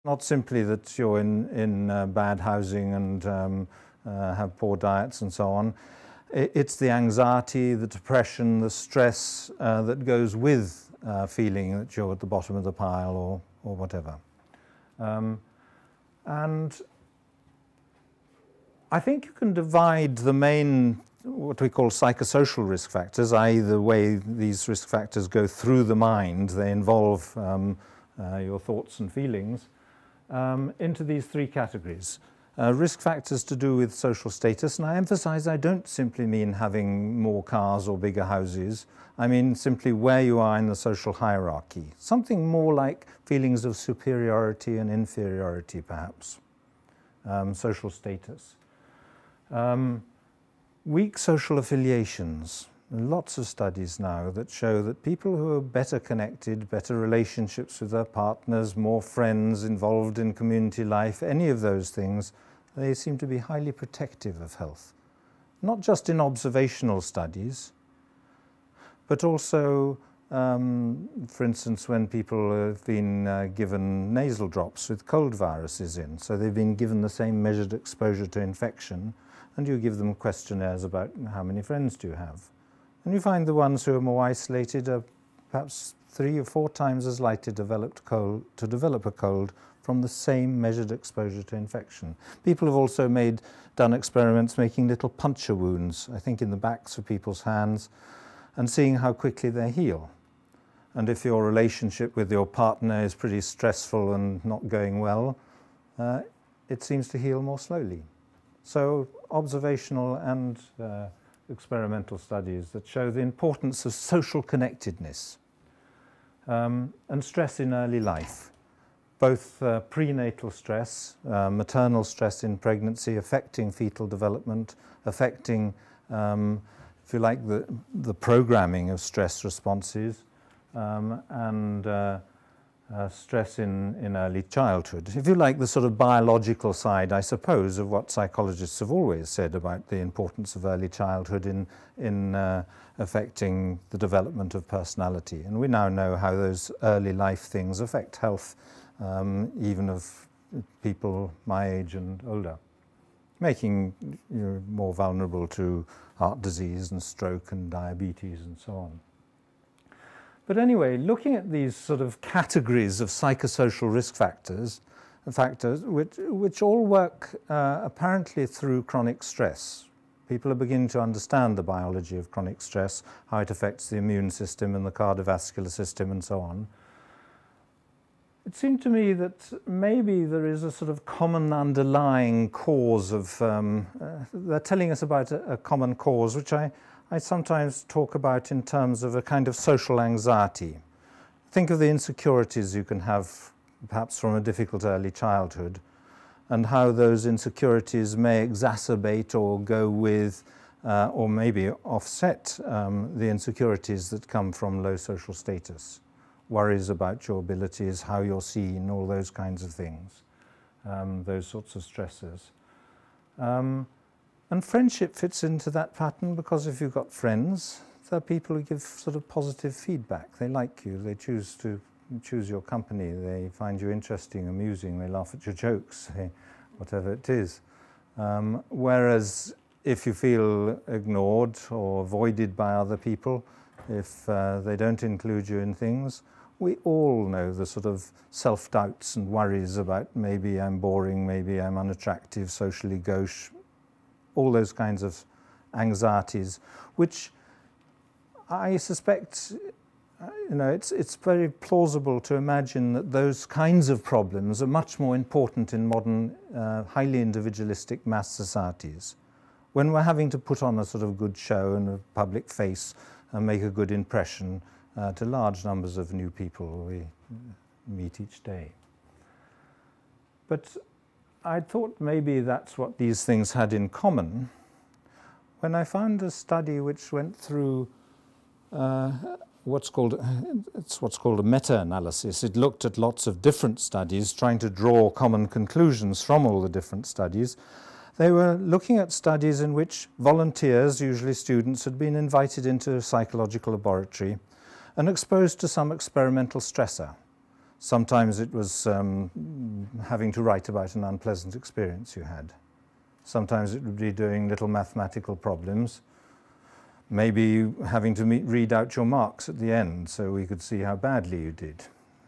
Not simply that you're in bad housing and have poor diets and so on. It's the anxiety, the depression, the stress that goes with feeling that you're at the bottom of the pile or whatever. And I think you can divide the main, what we call psychosocial risk factors, i.e. the way these risk factors go through the mind, they involve your thoughts and feelings, into these three categories. Risk factors to do with social status, and I emphasize I don't simply mean having more cars or bigger houses. I mean simply where you are in the social hierarchy. Something more like feelings of superiority and inferiority, perhaps. Social status. Weak social affiliations. Lots of studies now that show that people who are better connected, better relationships with their partners, more friends, involved in community life, any of those things, they seem to be highly protective of health. Not just in observational studies, but also, for instance, when people have been given nasal drops with cold viruses in. So they've been given the same measured exposure to infection, and you give them questionnaires about how many friends do you have. And you find the ones who are more isolated are perhaps 3 or 4 times as likely to develop a cold from the same measured exposure to infection. People have also done experiments making little puncture wounds, I think in the backs of people's hands, and seeing how quickly they heal. And if your relationship with your partner is pretty stressful and not going well, it seems to heal more slowly. So observational and experimental studies that show the importance of social connectedness and stress in early life. Both prenatal stress, maternal stress in pregnancy, affecting fetal development, affecting, if you like, the programming of stress responses, and stress in early childhood. If you like, the sort of biological side, I suppose, of what psychologists have always said about the importance of early childhood in affecting the development of personality. And we now know how those early life things affect health, even of people my age and older, making you more vulnerable to heart disease and stroke and diabetes and so on. But anyway, looking at these sort of categories of psychosocial risk factors which all work apparently through chronic stress. People are beginning to understand the biology of chronic stress, how it affects the immune system and the cardiovascular system and so on. It seemed to me that maybe there is a sort of common underlying cause of, they're telling us about a common cause, which I sometimes talk about in terms of a kind of social anxiety. Think of the insecurities you can have perhaps from a difficult early childhood, and how those insecurities may exacerbate or go with, or maybe offset the insecurities that come from low social status. Worries about your abilities, how you're seen, all those kinds of things, those sorts of stresses. And friendship fits into that pattern because if you've got friends, they're people who give sort of positive feedback. They like you, they choose your company, they find you interesting, amusing, they laugh at your jokes, whatever it is. Whereas if you feel ignored or avoided by other people, if they don't include you in things, we all know the sort of self-doubts and worries about maybe I'm boring, maybe I'm unattractive, socially gauche, all those kinds of anxieties, which I suspect, it's very plausible to imagine that those kinds of problems are much more important in modern, highly individualistic mass societies. When we're having to put on a sort of good show and a public face and make a good impression to large numbers of new people we meet each day. But I thought maybe that's what these things had in common when I found a study which went through what's called a meta-analysis. It looked at lots of different studies, trying to draw common conclusions from all the different studies. They were looking at studies in which volunteers, usually students, had been invited into a psychological laboratory and exposed to some experimental stressor. Sometimes it was having to write about an unpleasant experience you had. Sometimes it would be doing little mathematical problems, maybe having to read out your marks at the end so we could see how badly you did,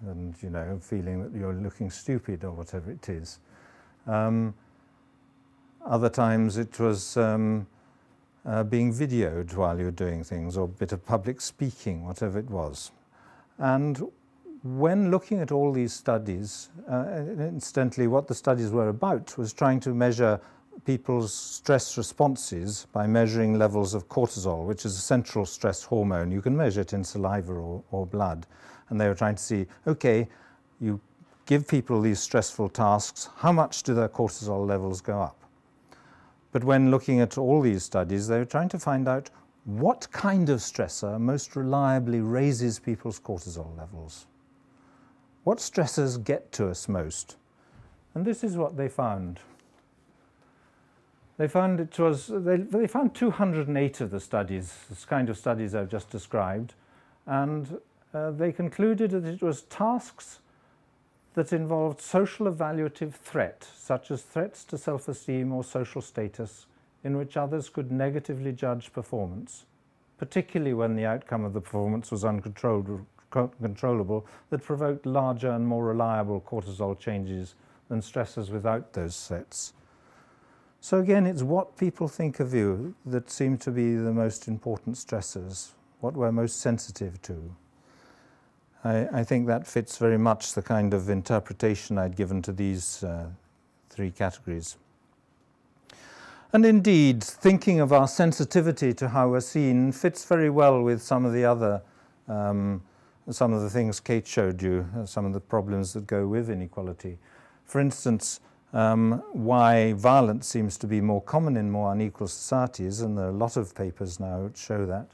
and, you know, feeling that you're looking stupid or whatever it is. Other times it was being videoed while you're doing things, or a bit of public speaking, whatever it was. And when looking at all these studies, incidentally, what the studies were about was trying to measure people's stress responses by measuring levels of cortisol, which is a central stress hormone. You can measure it in saliva or blood. And they were trying to see, okay, you give people these stressful tasks, how much do their cortisol levels go up? But when looking at all these studies, they were trying to find out what kind of stressor most reliably raises people's cortisol levels. What stressors get to us most? And this is what they found. They found it was, they found 208 of the studies, this kind of studies I've just described, and they concluded that it was tasks that involved social evaluative threat, such as threats to self-esteem or social status, in which others could negatively judge performance, particularly when the outcome of the performance was uncontrollable, that provoked larger and more reliable cortisol changes than stressors without those threats. So again, it's what people think of you that seem to be the most important stressors, what we're most sensitive to. I think that fits very much the kind of interpretation I'd given to these three categories. And indeed, thinking of our sensitivity to how we're seen fits very well with some of the other, some of the things Kate showed you, some of the problems that go with inequality. For instance, why violence seems to be more common in more unequal societies, and there are a lot of papers now that show that,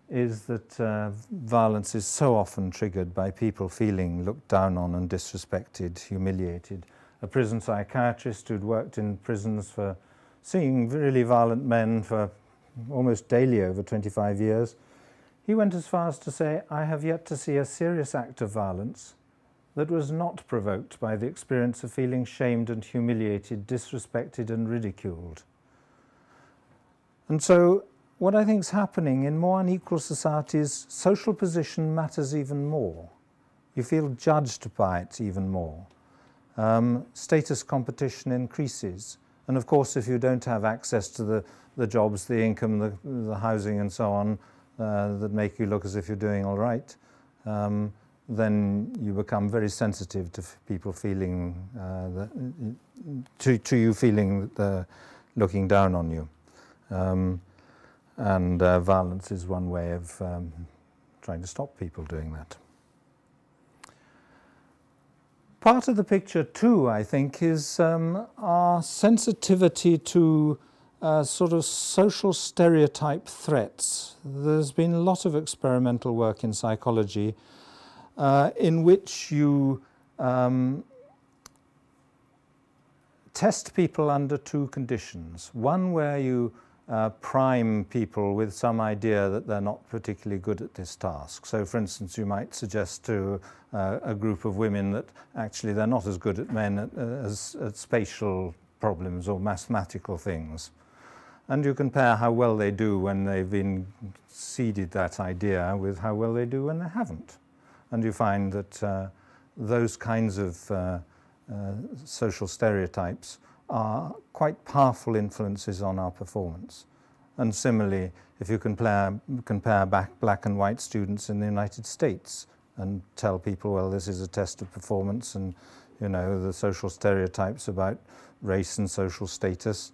is that violence is so often triggered by people feeling looked down on and disrespected, humiliated. A prison psychiatrist who'd worked in prisons for seeing really violent men for almost daily over 25 years, he went as far as to say, "I have yet to see a serious act of violence that was not provoked by the experience of feeling shamed and humiliated, disrespected and ridiculed." And so what I think is happening in more unequal societies, social position matters even more. You feel judged by it even more. Status competition increases. And of course, if you don't have access to the jobs, the income, the housing and so on, that make you look as if you're doing all right, then you become very sensitive to people feeling, to you feeling that they're looking down on you. And violence is one way of trying to stop people doing that. Part of the picture too, I think, is our sensitivity to sort of social stereotype threats. There's been a lot of experimental work in psychology in which you test people under two conditions. One where you prime people with some idea that they're not particularly good at this task. So for instance, you might suggest to a group of women that actually they're not as good at men at spatial problems or mathematical things. And you compare how well they do when they've been seeded that idea with how well they do when they haven't. And you find that those kinds of social stereotypes are quite powerful influences on our performance. And similarly, if you compare black and white students in the United States and tell people, well, this is a test of performance, and you know, the social stereotypes about race and social status,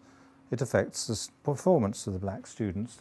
it affects the performance of the black students.